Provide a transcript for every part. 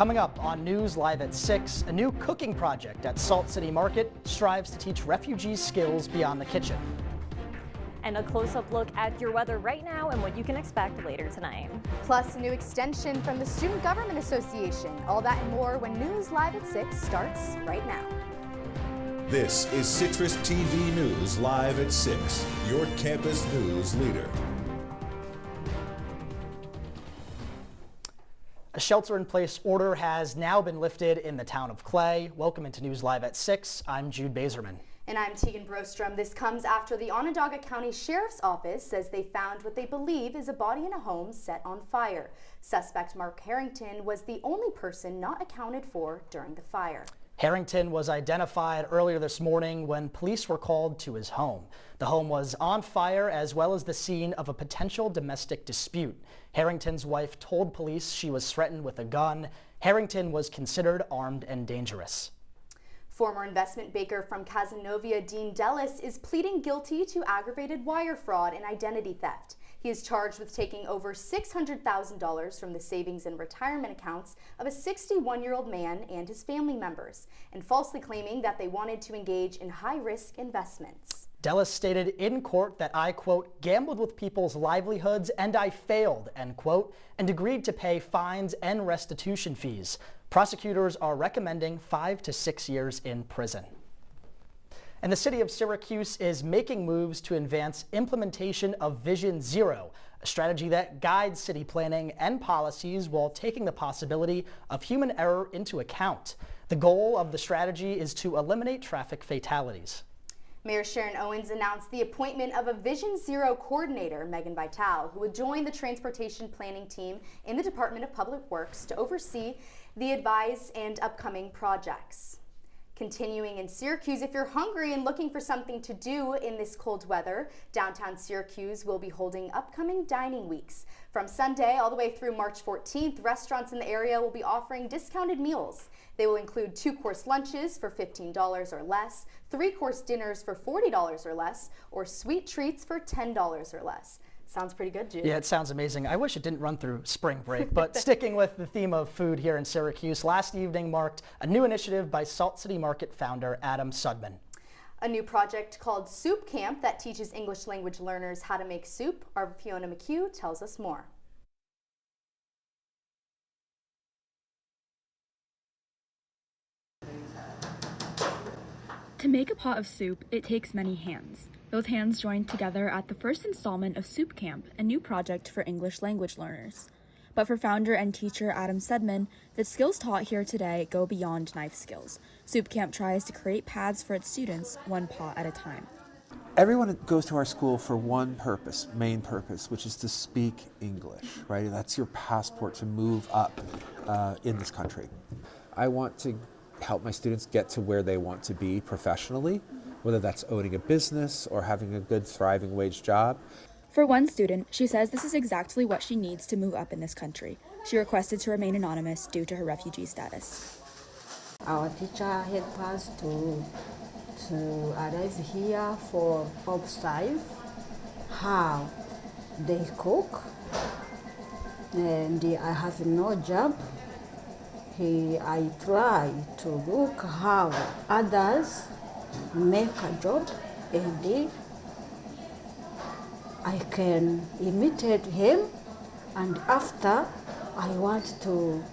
Coming up on News Live at 6, a new cooking project at Salt City Market strives to teach refugees skills beyond the kitchen. And a close-up look at your weather right now and what you can expect later tonight. Plus, a new extension from the Student Government Association. All that and more when News Live at 6 starts right now. This is CitrusTV News Live at 6, your campus news leader. A shelter-in-place order has now been lifted in the town of Clay. Welcome into News Live at 6. I'm Jude Bazerman. And I'm Teaghan Brostrom. This comes after the Onondaga County Sheriff's Office says they found what they believe is a body in a home set on fire. Suspect Mark Harrington was the only person not accounted for during the fire. Harrington was identified earlier this morning when police were called to his home. The home was on fire as well as the scene of a potential domestic dispute. Harrington's wife told police she was threatened with a gun. Harrington was considered armed and dangerous. Former investment banker from Cazenovia, Dean Dellis, is pleading guilty to aggravated wire fraud and identity theft. He is charged with taking over $600,000 from the savings and retirement accounts of a 61-year-old man and his family members, and falsely claiming that they wanted to engage in high-risk investments. Dellis stated in court that I, quote, gambled with people's livelihoods and I failed, end quote, and agreed to pay fines and restitution fees. Prosecutors are recommending 5 to 6 years in prison. And the city of Syracuse is making moves to advance implementation of Vision Zero, a strategy that guides city planning and policies while taking the possibility of human error into account. The goal of the strategy is to eliminate traffic fatalities. Mayor Sharon Owens announced the appointment of a Vision Zero coordinator, Megan Vitale, who would join the transportation planning team in the Department of Public Works to oversee the advised and upcoming projects. Continuing in Syracuse, if you're hungry and looking for something to do in this cold weather, downtown Syracuse will be holding upcoming dining weeks. From Sunday all the way through March 14th, restaurants in the area will be offering discounted meals. They will include 2-course lunches for $15 or less, 3-course dinners for $40 or less, or sweet treats for $10 or less. Sounds pretty good, Jude. Yeah, it sounds amazing. I wish it didn't run through spring break, but sticking with the theme of food here in Syracuse, last evening marked a new initiative by Salt City Market founder Adam Sudman. A new project called Soup Camp that teaches English language learners how to make soup. Our Fiona McHugh tells us more. To make a pot of soup, it takes many hands. Those hands joined together at the first installment of Soup Camp, a new project for English language learners. But for founder and teacher Adam Sudman, the skills taught here today go beyond knife skills. Soup Camp tries to create paths for its students, one pot at a time. Everyone goes to our school for one purpose, main purpose, which is to speak English, right? That's your passport to move up in this country. I want to help my students get to where they want to be professionally, whether that's owning a business or having a good, thriving wage job. For one student, she says this is exactly what she needs to move up in this country. She requested to remain anonymous due to her refugee status. Our teacher helped us to arrive here for observe how they cook, and I have no job. I try to look how others make a job, and I can imitate him, and after I want to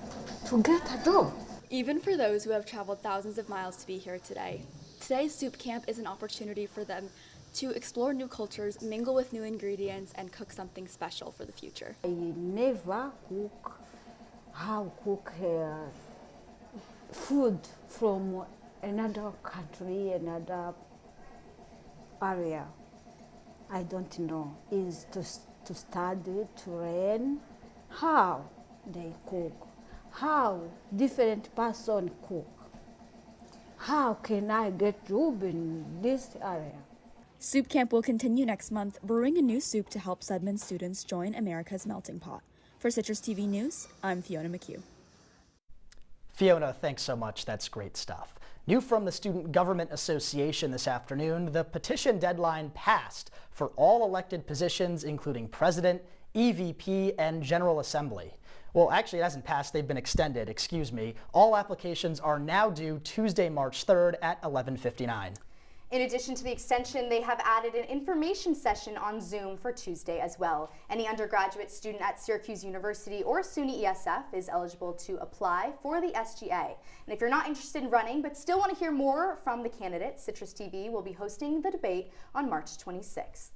get a job. Even for those who have traveled thousands of miles to be here today, today's Soup Camp is an opportunity for them to explore new cultures, mingle with new ingredients, and cook something special for the future. I never cook food from another country, another area. I don't know. Is to study, to learn how they cook, how different person cook. How can I get job in this area? Soup Camp will continue next month, brewing a new soup to help Sudman students join America's melting pot. For CitrusTV News, I'm Fiona McHugh. Fiona, thanks so much. That's great stuff. New from the Student Government Association this afternoon, the petition deadline passed for all elected positions, including president, EVP, and General Assembly. Well, actually, it hasn't passed. They've been extended. Excuse me. All applications are now due Tuesday, March 3rd at 11:59. In addition to the extension, they have added an information session on Zoom for Tuesday as well. Any undergraduate student at Syracuse University or SUNY ESF is eligible to apply for the SGA. And if you're not interested in running but still want to hear more from the candidates, Citrus TV will be hosting the debate on March 26th.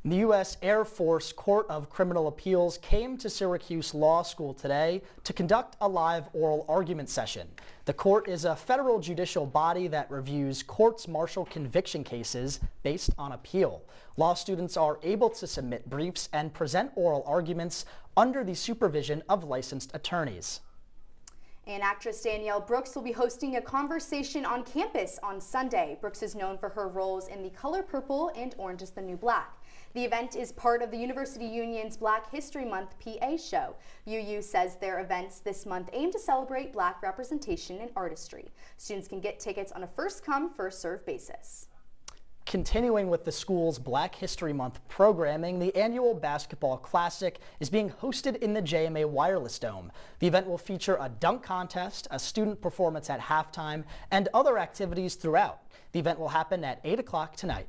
The U.S. Air Force Court of Criminal Appeals came to Syracuse Law School today to conduct a live oral argument session. The court is a federal judicial body that reviews courts-martial conviction cases based on appeal. Law students are able to submit briefs and present oral arguments under the supervision of licensed attorneys. And actress Danielle Brooks will be hosting a conversation on campus on Sunday. Brooks is known for her roles in The Color Purple and Orange is the New Black. The event is part of the University Union's Black History Month PA show. UU says their events this month aim to celebrate Black representation in artistry. Students can get tickets on a first-come, first-served basis. Continuing with the school's Black History Month programming, the annual Basketball Classic is being hosted in the JMA Wireless Dome. The event will feature a dunk contest, a student performance at halftime, and other activities throughout. The event will happen at 8 o'clock tonight.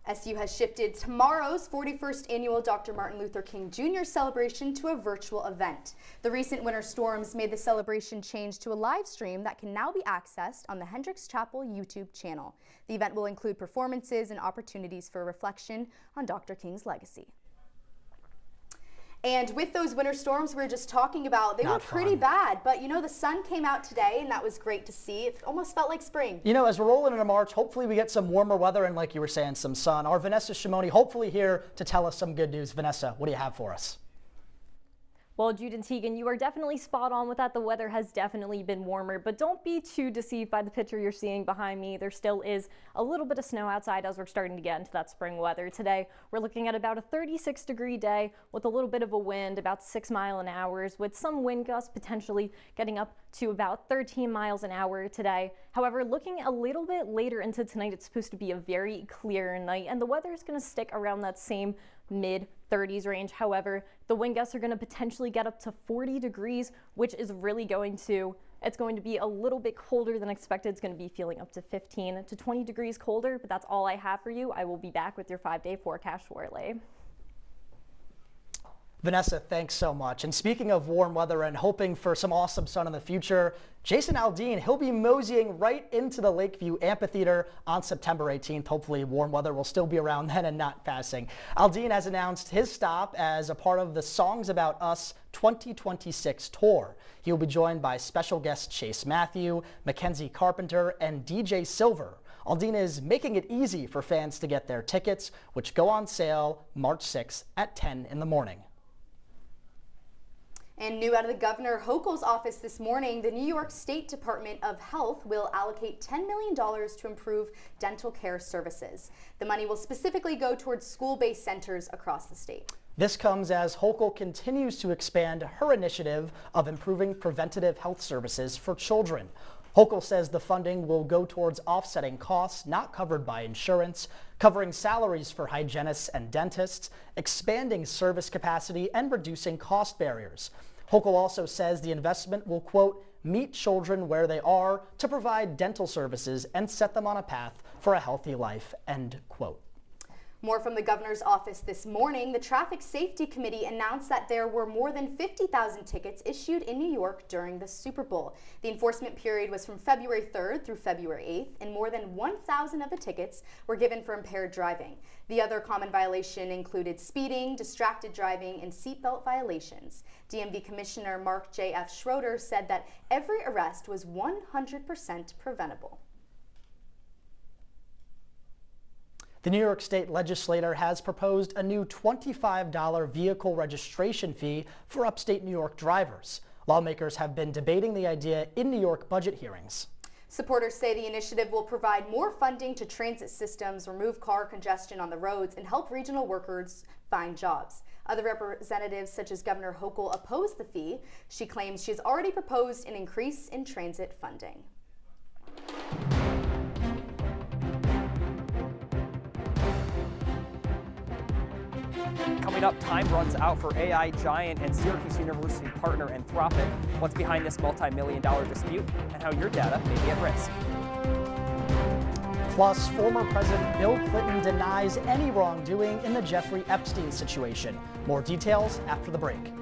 SU has shifted tomorrow's 41st annual Dr. Martin Luther King Jr. celebration to a virtual event. The recent winter storms made the celebration change to a live stream that can now be accessed on the Hendricks Chapel YouTube channel. The event will include performances and opportunities for reflection on Dr. King's legacy. And with those winter storms we were just talking about, they were pretty bad. But you know, the sun came out today and that was great to see. It almost felt like spring. You know, as we're rolling into March, hopefully we get some warmer weather and, like you were saying, some sun. Our Vanessa Schimony hopefully here to tell us some good news. Vanessa, what do you have for us? Well, Jude and Teaghan, you are definitely spot on with that. The weather has definitely been warmer, but don't be too deceived by the picture you're seeing behind me. There still is a little bit of snow outside as we're starting to get into that spring weather. Today, we're looking at about a 36-degree day with a little bit of a wind, about 6 mile an hour, with some wind gusts potentially getting up to about 13 miles an hour today. However, looking a little bit later into tonight, it's supposed to be a very clear night, and the weather is going to stick around that same mid-30s range. However, the wind gusts are going to potentially get up to 40 degrees, which is really going to be a little bit colder than expected. It's going to be feeling up to 15 to 20 degrees colder, but that's all I have for you. I will be back with your 5-day forecast shortly. Vanessa, thanks so much. And speaking of warm weather and hoping for some awesome sun in the future, Jason Aldean, he'll be moseying right into the Lakeview Amphitheater on September 18th. Hopefully warm weather will still be around then and not passing. Aldean has announced his stop as a part of the Songs About Us 2026 tour. He will be joined by special guests Chase Matthew, Mackenzie Carpenter, and DJ Silver. Aldean is making it easy for fans to get their tickets, which go on sale March 6th at 10 in the morning. And new out of the Governor Hochul's office this morning, the New York State Department of Health will allocate $10 million to improve dental care services. The money will specifically go towards school-based centers across the state. This comes as Hochul continues to expand her initiative of improving preventative health services for children. Hochul says the funding will go towards offsetting costs not covered by insurance, covering salaries for hygienists and dentists, expanding service capacity, and reducing cost barriers. Hochul also says the investment will, quote, meet children where they are to provide dental services and set them on a path for a healthy life, end quote. More from the governor's office this morning. The Traffic Safety Committee announced that there were more than 50,000 tickets issued in New York during the Super Bowl. The enforcement period was from February 3rd through February 8th, and more than 1,000 of the tickets were given for impaired driving. The other common violation included speeding, distracted driving, and seatbelt violations. DMV Commissioner Mark J.F. Schroeder said that every arrest was 100% preventable. The New York State legislature has proposed a new $25 vehicle registration fee for upstate New York drivers. Lawmakers have been debating the idea in New York budget hearings. Supporters say the initiative will provide more funding to transit systems, remove car congestion on the roads, and help regional workers find jobs. Other representatives, such as Governor Hochul, oppose the fee. She claims she has already proposed an increase in transit funding. Coming up, time runs out for AI giant and Syracuse University partner Anthropic. What's behind this multi-million-dollar dispute and how your data may be at risk. Plus, former President Bill Clinton denies any wrongdoing in the Jeffrey Epstein situation. More details after the break.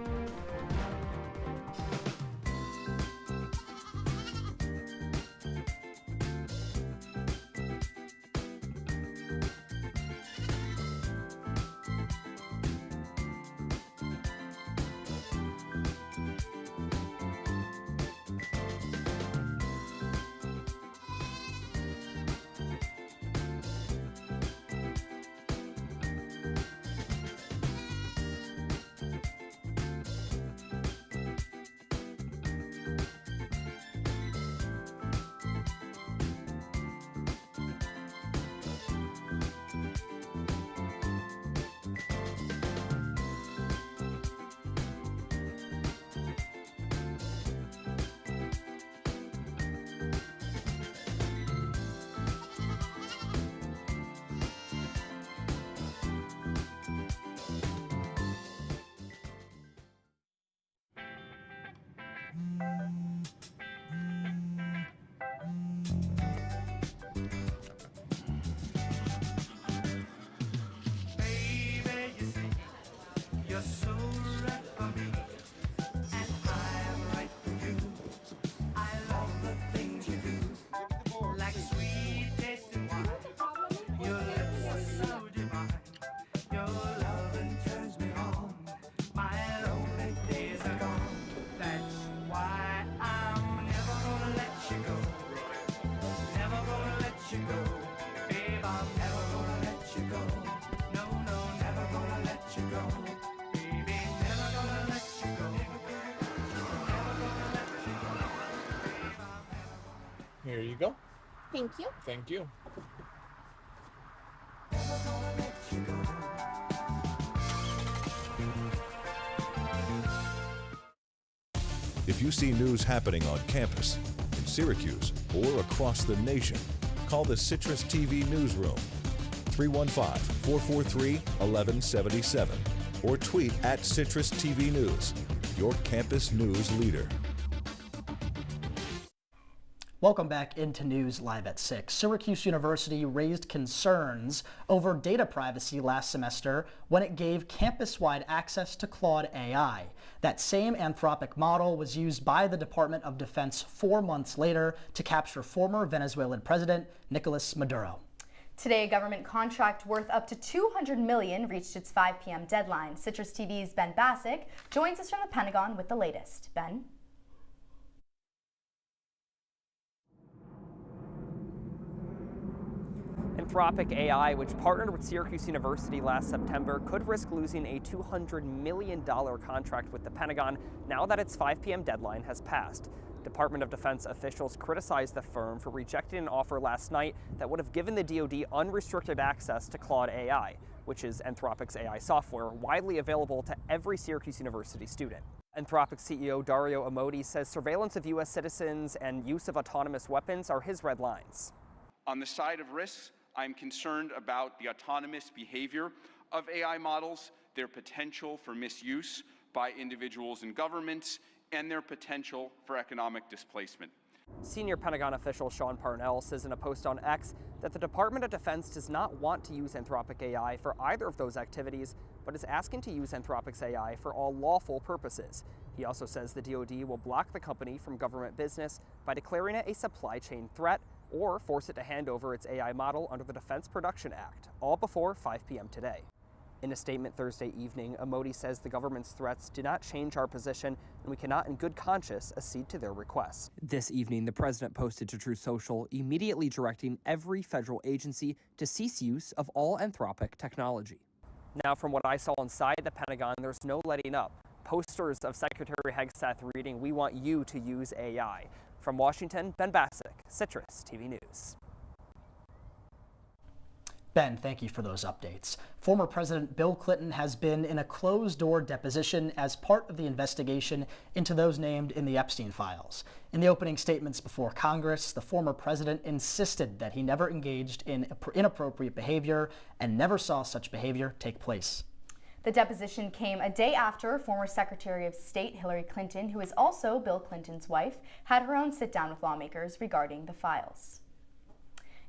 Here you go. Thank you. Thank you. If you see news happening on campus, in Syracuse, or across the nation, call the CitrusTV newsroom, 315-443-1177, or tweet at CitrusTV News, your campus news leader. Welcome back into News Live at 6. Syracuse University raised concerns over data privacy last semester when it gave campus-wide access to Claude AI. That same Anthropic model was used by the Department of Defense 4 months later to capture former Venezuelan President Nicolas Maduro. Today, a government contract worth up to $200 million reached its 5 p.m. deadline. Citrus TV's Ben Bassick joins us from the Pentagon with the latest. Ben? Anthropic AI, which partnered with Syracuse University last September, could risk losing a $200 million contract with the Pentagon now that its 5 p.m. deadline has passed. Department of Defense officials criticized the firm for rejecting an offer last night that would have given the DoD unrestricted access to Claude AI, which is Anthropic's AI software, widely available to every Syracuse University student. Anthropic CEO Dario Amodei says surveillance of U.S. citizens and use of autonomous weapons are his red lines. On the side of risks, I'm concerned about the autonomous behavior of AI models, their potential for misuse by individuals and governments, and their potential for economic displacement. Senior Pentagon official Sean Parnell says in a post on X that the Department of Defense does not want to use Anthropic AI for either of those activities, but is asking to use Anthropic's AI for all lawful purposes. He also says the DoD will block the company from government business by declaring it a supply chain threat or force it to hand over its AI model under the Defense Production Act, all before 5 p.m. today. In a statement Thursday evening, Amodei says the government's threats do not change our position, and we cannot in good conscience accede to their requests. This evening, the president posted to Truth Social, immediately directing every federal agency to cease use of all Anthropic technology. Now, from what I saw inside the Pentagon, there's no letting up. Posters of Secretary Hegseth reading, "We want you to use AI." From Washington, Ben Bassick, Citrus TV News. Ben, thank you for those updates. Former President Bill Clinton has been in a closed-door deposition as part of the investigation into those named in the Epstein files. In the opening statements before Congress, the former president insisted that he never engaged in inappropriate behavior and never saw such behavior take place. The deposition came a day after former Secretary of State Hillary Clinton, who is also Bill Clinton's wife, had her own sit-down with lawmakers regarding the files.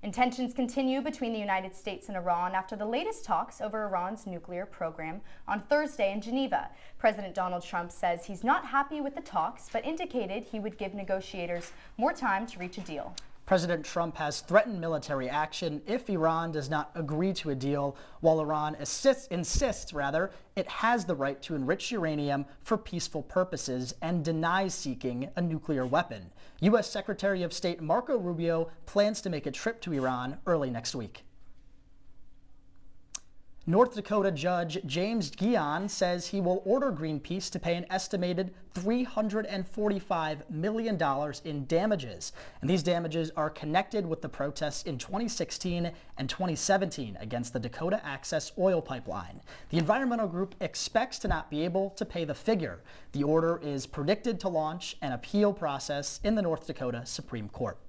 And tensions continue between the United States and Iran after the latest talks over Iran's nuclear program on Thursday in Geneva. President Donald Trump says he's not happy with the talks, but indicated he would give negotiators more time to reach a deal. President Trump has threatened military action if Iran does not agree to a deal, while Iran insists it has the right to enrich uranium for peaceful purposes and denies seeking a nuclear weapon. U.S. Secretary of State Marco Rubio plans to make a trip to Iran early next week. North Dakota Judge James Teaghan says he will order Greenpeace to pay an estimated $345 million in damages. And these damages are connected with the protests in 2016 and 2017 against the Dakota Access oil pipeline. The environmental group expects to not be able to pay the figure. The order is predicted to launch an appeal process in the North Dakota Supreme Court.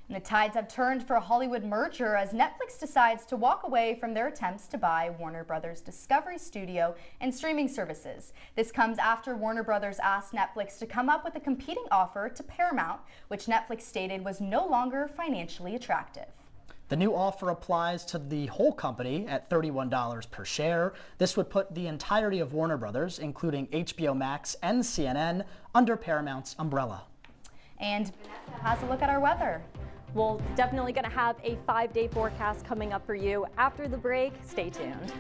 And the tides have turned for a Hollywood merger as Netflix decides to walk away from their attempts to buy Warner Brothers Discovery Studio and streaming services. This comes after Warner Brothers asked Netflix to come up with a competing offer to Paramount, which Netflix stated was no longer financially attractive. The new offer applies to the whole company at $31 per share. This would put the entirety of Warner Brothers, including HBO Max and CNN, under Paramount's umbrella. And Vanessa has a look at our weather. We're definitely going to have a 5-day forecast coming up for you after the break. Stay tuned.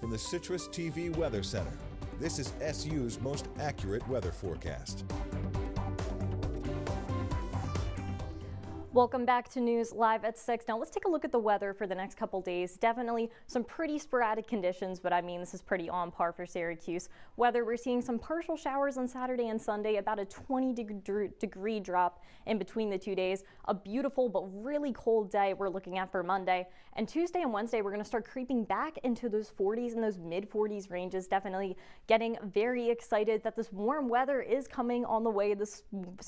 From the CitrusTV Weather Center, this is SU's most accurate weather forecast. Welcome back to News Live at 6. Now let's take a look at the weather for the next couple days. Definitely some pretty sporadic conditions, but I mean this is pretty on par for Syracuse. Weather, we're seeing some partial showers on Saturday and Sunday, about a 20-degree drop in between the 2 days. A beautiful but really cold day we're looking at for Monday. And Tuesday and Wednesday, we're going to start creeping back into those 40s and those mid-40s ranges. Definitely getting very excited that this warm weather is coming on the way. This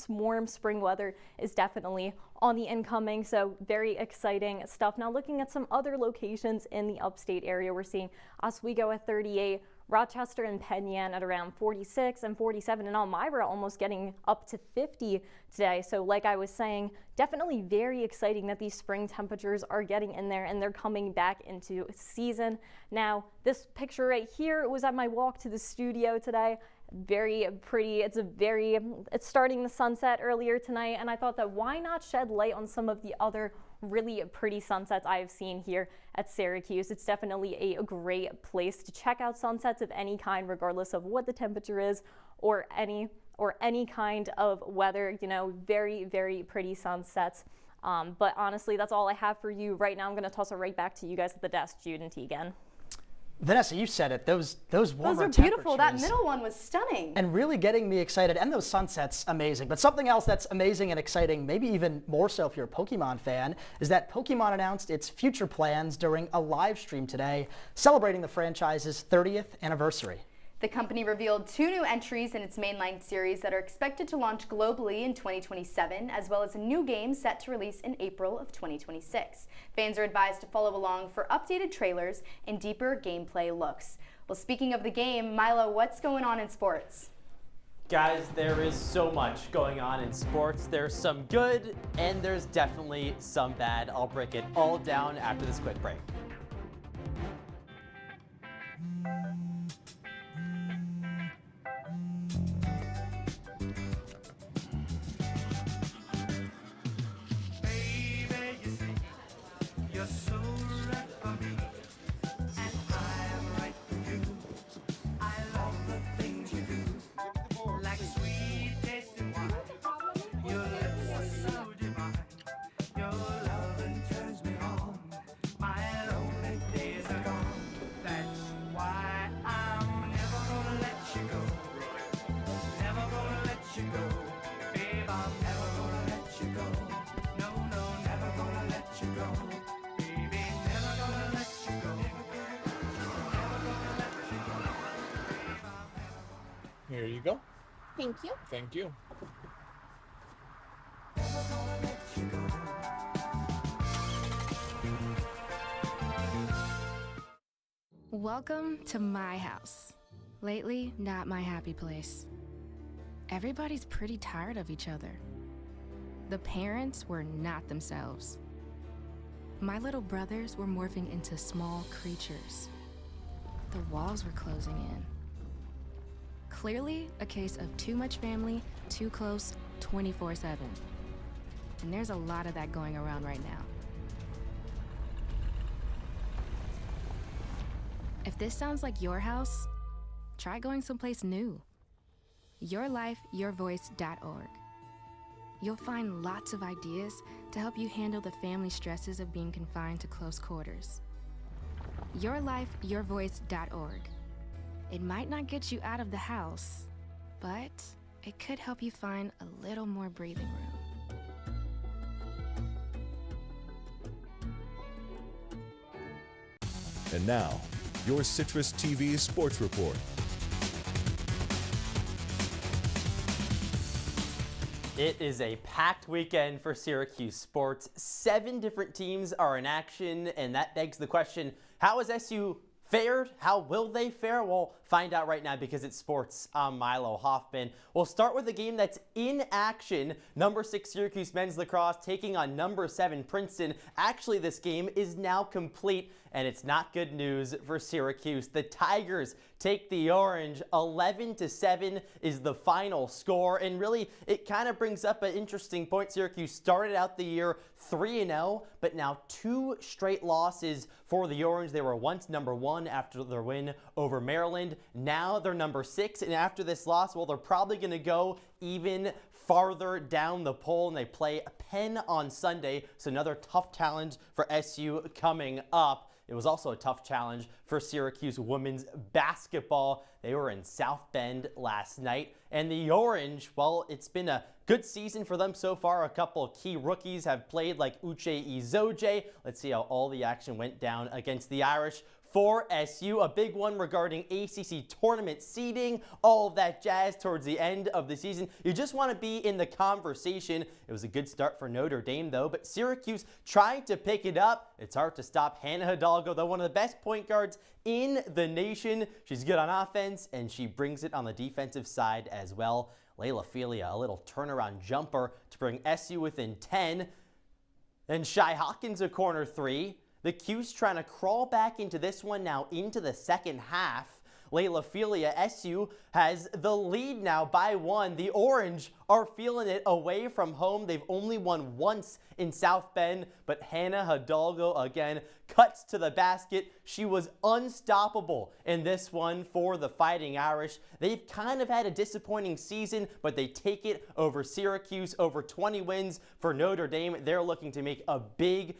warm spring weather is definitely on the incoming, so very exciting stuff. Now looking at some other locations in the upstate area, we're seeing Oswego at 38, Rochester and Penn Yan at around 46 and 47, and Elmira almost getting up to 50 today. So like I was saying, definitely very exciting that these spring temperatures are getting in there and they're coming back into season. Now this picture right here was at my walk to the studio today. Very pretty. It's starting the sunset earlier tonight, and I thought that why not shed light on some of the other really pretty sunsets I have seen here at Syracuse. It's definitely a great place to check out sunsets of any kind, regardless of what the temperature is or any kind of weather. You know, very, very pretty sunsets. But honestly, that's all I have for you right now. I'm going to toss it right back to you guys at the desk, Jude and Teaghan. Vanessa, you said it. Those warmer Those are beautiful. That temperatures. middle one was stunning. And really getting me excited, and those sunsets, amazing. But something else that's amazing and exciting, maybe even more so if you're a Pokemon fan, is that Pokemon announced its future plans during a live stream today, celebrating the franchise's 30th anniversary. The company revealed 2 new entries in its mainline series that are expected to launch globally in 2027, as well as a new game set to release in April of 2026. Fans are advised to follow along for updated trailers and deeper gameplay looks. Well, speaking of the game, Milo, what's going on in sports? Guys, there is so much going on in sports. There's some good and there's definitely some bad. I'll break it all down after this quick break. Here you go. Thank you. Thank you. Welcome to my house. Lately, not my happy place. Everybody's pretty tired of each other. The parents were not themselves. My little brothers were morphing into small creatures. The walls were closing in. Clearly a case of too much family, too close, 24/7. And there's a lot of that going around right now. If this sounds like your house, try going someplace new. YourLifeYourVoice.org. You'll find lots of ideas to help you handle the family stresses of being confined to close quarters. YourLifeYourVoice.org. It might not get you out of the house, but it could help you find a little more breathing room. And now, your Citrus TV Sports Report. It is a packed weekend for Syracuse sports. 7 different teams are in action, and that begs the question, how has SU fared? How will they fare? We'll find out right now because it's sports. I'm Milo Hoffman. We'll start with a game that's in action. Number 6 Syracuse men's lacrosse taking on number 7 Princeton. Actually, this game is now complete, and it's not good news for Syracuse. The Tigers take the Orange. 11-7 is the final score, and really it kind of brings up an interesting point. Syracuse started out the year 3-0, but now 2 straight losses for the Orange. They were once number 1 after their win over Maryland. Now they're number 6, and after this loss, well, they're probably going to go even farther down the poll, and they play Penn on Sunday, so another tough challenge for SU coming up. It was also a tough challenge for Syracuse women's basketball. They were in South Bend last night. And the Orange, well, it's been a good season for them so far. A couple of key rookies have played, like Uche Izoje. Let's see how all the action went down against the Irish. For SU, a big one regarding ACC tournament seeding, all of that jazz towards the end of the season. You just want to be in the conversation. It was a good start for Notre Dame, though, but Syracuse trying to pick it up. It's hard to stop Hannah Hidalgo, though, one of the best point guards in the nation. She's good on offense, and she brings it on the defensive side as well. Layla Felia, a little turnaround jumper to bring SU within 10. Then Shai Hawkins, a corner 3. The Q's trying to crawl back into this one now into the second half. Layla Filia. SU has the lead now by 1. The Orange are feeling it away from home. They've only won once in South Bend, but Hannah Hidalgo again cuts to the basket. She was unstoppable in this one for the Fighting Irish. They've kind of had a disappointing season, but they take it over Syracuse, over 20 wins for Notre Dame. They're looking to make a big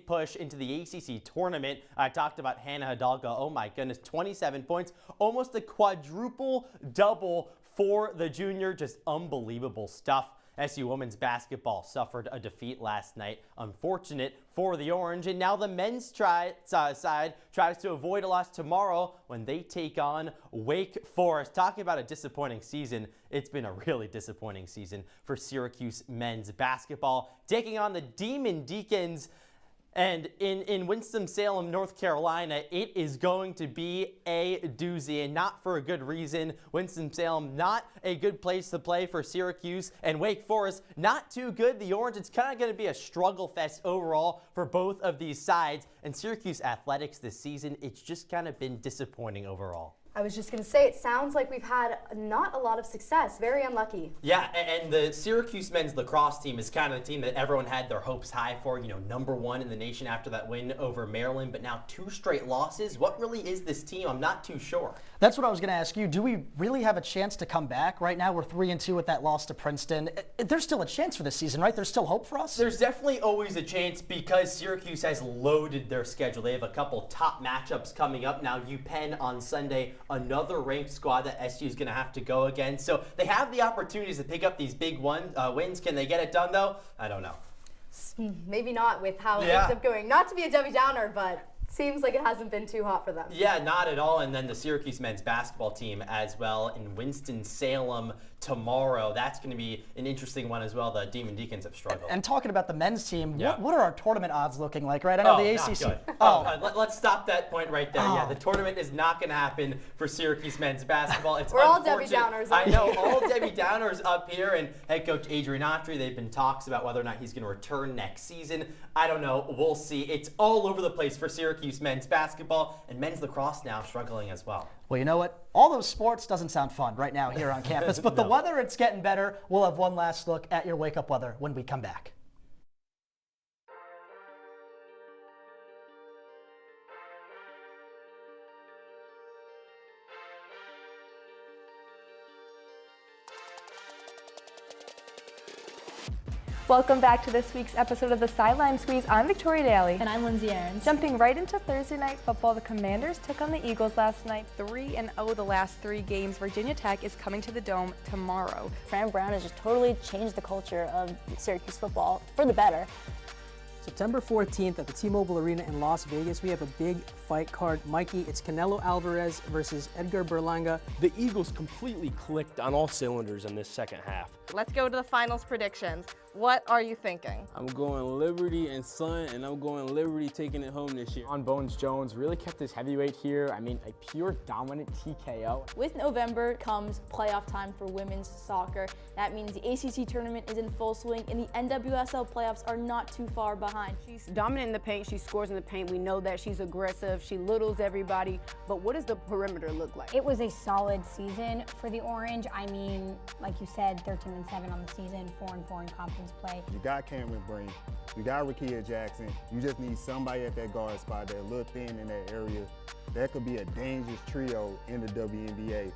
push into the ACC tournament. I talked about Hannah Hidalgo. Oh my goodness, 27 points, almost a quadruple double for the junior. Just unbelievable stuff. SU women's basketball suffered a defeat last night. Unfortunate for the Orange. And now the men's side tries to avoid a loss tomorrow when they take on Wake Forest. Talking about a disappointing season, it's been a really disappointing season for Syracuse men's basketball. Taking on the Demon Deacons. And in Winston-Salem, North Carolina, it is going to be a doozy, and not for a good reason. Winston-Salem, not a good place to play for Syracuse, and Wake Forest, not too good. The Orange, it's kind of going to be a struggle fest overall for both of these sides. And Syracuse athletics this season, it's just kind of been disappointing overall. I was just going to say, it sounds like we've had not a lot of success. Very unlucky. Yeah, and the Syracuse men's lacrosse team is kind of the team that everyone had their hopes high for, you know, #1 in the nation after that win over Maryland, but now 2 straight losses. What really is this team? I'm not too sure. That's what I was going to ask you. Do we really have a chance to come back? Right now we're 3-2 with that loss to Princeton. There's still a chance for this season, right? There's still hope for us? There's definitely always a chance because Syracuse has loaded their schedule. They have a couple top matchups coming up. Now UPenn on Sunday, another ranked squad that SU is going to have to go against. So they have the opportunities to pick up these big wins. Can they get it done, though? I don't know. Maybe not with how it ends up going. Not to be a Debbie Downer, but seems like it hasn't been too hot for them. Yeah, not at all. And then the Syracuse men's basketball team as well in Winston-Salem tomorrow. That's going to be an interesting one as well. The Demon Deacons have struggled. And talking about the men's team, what are our tournament odds looking like, right? I know the ACC. Not good. Let's stop that point right there. Yeah, the tournament is not going to happen for Syracuse men's basketball. It's We're all Debbie Downers. I know, all Debbie Downers up here. And head coach Adrian Autry, they've been talks about whether or not he's going to return next season. I don't know. We'll see. It's all over the place for Syracuse men's basketball, and men's lacrosse now struggling as well. Well, you know what? All those sports doesn't sound fun right now here on campus, but the weather, it's getting better. We'll have one last look at your wake-up weather when we come back. Welcome back to this week's episode of the Sideline Squeeze. I'm Victoria Daly. And I'm Lindsay Aarons. Jumping right into Thursday night football, the Commanders took on the Eagles last night. 3-0 the last 3 games. Virginia Tech is coming to the Dome tomorrow. Fran Brown has just totally changed the culture of Syracuse football for the better. September 14th at the T-Mobile Arena in Las Vegas, we have a big fight card. Mikey, it's Canelo Alvarez versus Edgar Berlanga. The Eagles completely clicked on all cylinders in this second half. Let's go to the finals predictions. What are you thinking? I'm going Liberty and Sun, and I'm going Liberty taking it home this year. On Bones Jones really kept his heavyweight here. I mean, a pure dominant TKO. With November comes playoff time for women's soccer. That means the ACC tournament is in full swing, and the NWSL playoffs are not too far behind. She's dominant in the paint. She scores in the paint. We know that she's aggressive. She littles everybody. But what does the perimeter look like? It was a solid season for the Orange. I mean, like you said, 13-7 on the season, 4-4 in conference play. You got Cameron Breen, you got Rakia Jackson. You just need somebody at that guard spot that little thin in that area. That could be a dangerous trio in the WNBA.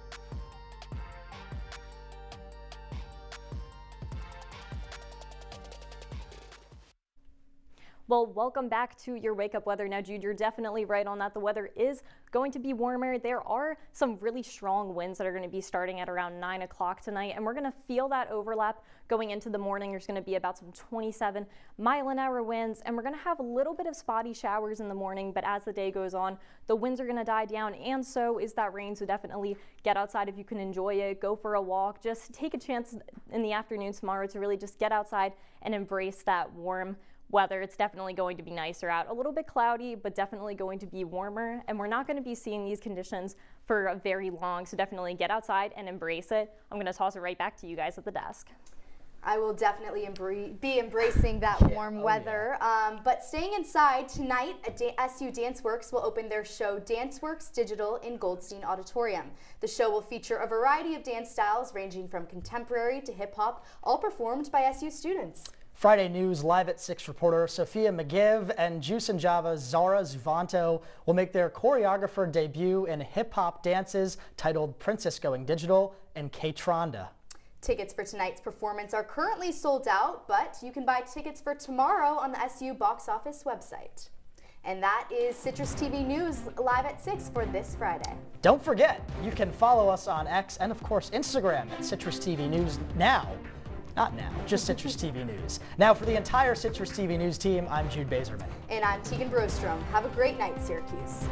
Well, welcome back to your wake-up weather. Now, Jude, you're definitely right on that. The weather is going to be warmer. There are some really strong winds that are going to be starting at around 9 o'clock tonight, and we're going to feel that overlap going into the morning. There's going to be about some 27 mile-an-hour winds, and we're going to have a little bit of spotty showers in the morning, but as the day goes on, the winds are going to die down, and so is that rain, so definitely get outside if you can enjoy it. Go for a walk. Just take a chance in the afternoon tomorrow to really just get outside and embrace that warm weather. It's definitely going to be nicer out. A little bit cloudy, but definitely going to be warmer, and we're not going to be seeing these conditions for very long, so definitely get outside and embrace it. I'm going to toss it right back to you guys at the desk. I will definitely be embracing that warm weather. But staying inside, tonight, SU DanceWorks will open their show DanceWorks Digital in Goldstein Auditorium. The show will feature a variety of dance styles ranging from contemporary to hip-hop, all performed by SU students. Friday News Live at 6 reporter Sophia McGiv and Juice and Java's Zara Zuvanto will make their choreographer debut in hip-hop dances titled Princess Going Digital and K-Tronda. Tickets for tonight's performance are currently sold out, but you can buy tickets for tomorrow on the SU box office website. And that is Citrus TV News Live at 6 for this Friday. Don't forget, you can follow us on X and of course Instagram at Citrus TV News now. Not now, just Citrus TV News. Now for the entire Citrus TV News team, I'm Jude Bazerman. And I'm Teaghan Brostrom. Have a great night, Syracuse.